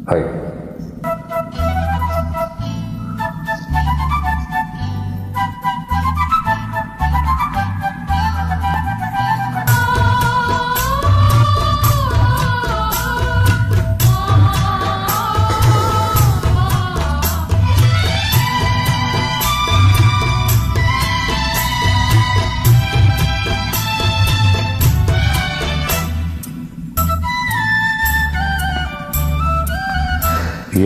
Hi.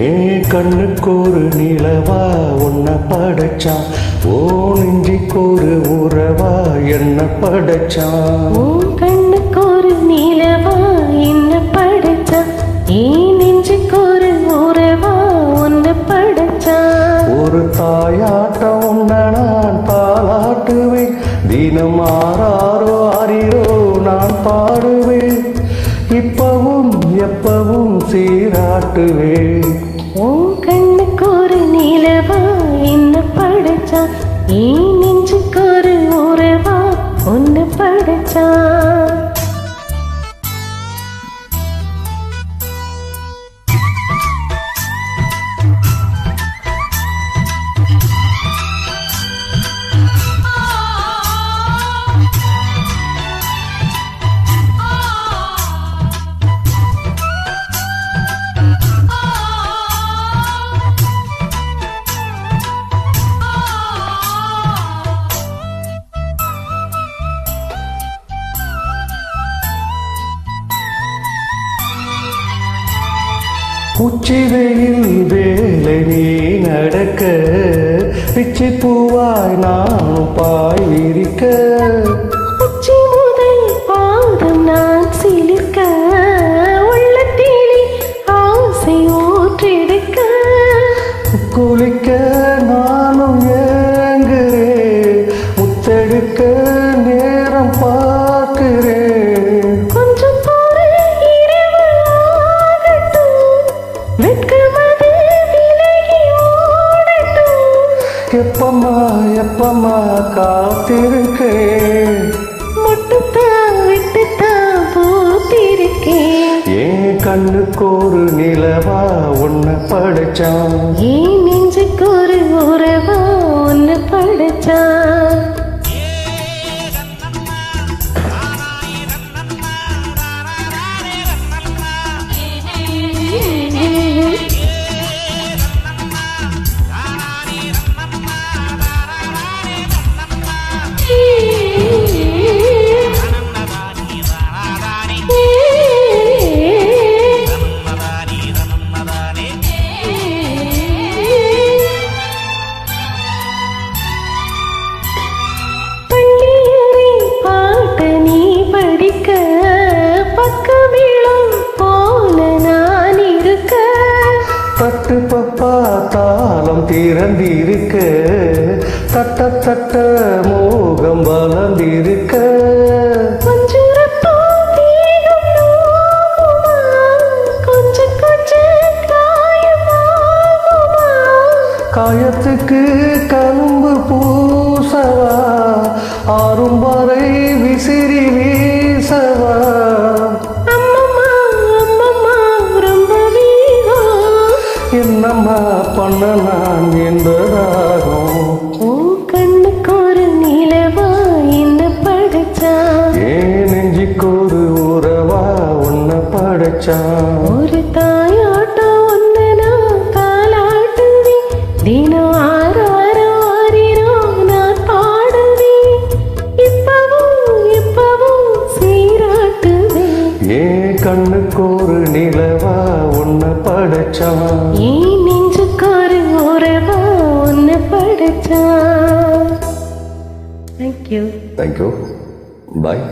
ஏன் கண்ணுக்கு ஒரு நிலவா உன்னை படைச்சான், ஓ நெஞ்சிக்கு ஒரு உறவா என்ன படைச்சான். உன் கண்ணுக்கு ஒரு நிலவா என்ன படைச்சான், ஏன் நெஞ்சுக்கு ஒரு உறவா உன்னை படைச்சான். ஒரு தாயாட்டம் உன்னை நான் பாலாட்டுவேன், தினம் ஆறாரோ ஆறிரோ நான் பாடுவேன், இப்பவும் எப்பவும் சீராட்டுவேன். உன் கண்ணுக்கு ஒரு நிலவா என்ன படைச்சான், ஏன் நெஞ்சுக்கு ஒரு உறவா உன்னை படைச்சான். உச்சி வெயில் வேலை நீ நடக்க, பிச்சி பூவாய் நான் பாய் விரிக்க, உச்சி முதல் பாதம் நான் சிலிர்க்க, உள்ளத்திலே ஆசை ஊற்றெடுக்க, குளிக்க நானும் ஏங்குறேன், முத்தெடுக்க நேரம் பார்க்கிறேன். கொஞ்சம் போற இரவு ஆகட்டும், வெட்கமது விலகி ஓடட்டும், எப்பமா எப்பமா காத்திருக்கேன், முட்டுத்தான் விட்டுத்தான் பூத்திருக்கேன். ஏன் கண்ணுக்கு ஒரு நிலவா உன்னை படைச்சான், ஏன் நெஞ்சுக்கு ஒரு உறவா உன்னை படைச்சான். தட்டு பப்பா தாளம் திறந்திருக்க, தட்ட தட்ட மோகம் வளர்ந்திருக்க, காயத்துக்கு கரும்பு பூசவா, ஆறும் வரை விசிறி வீசவா, என்னம்மா பண்ண நான் என்பதாகும். உன் கண்ணுக்கு ஒரு நிலவா என்ன படைச்சான், ஏன் நெஞ்சுக்கு ஒரு உறவா உன்னை படைச்சான். ஒரு தாயாட்டம் ஒன்னு நான் தாலாட்டுவேன், தினம் ஆறாரோ ஆறிரோ நான் பாடுவேன், இப்பவும் சீராட்டுவேன். ஏன் கண்ணுக்கு ஒரு நிலவா உன்னை படைச்சான், ஏன் நெஞ்சுக்கு ஒரு உறவா உன்னை படைச்சான். Thank you. தேங்க்யூ. பாய்.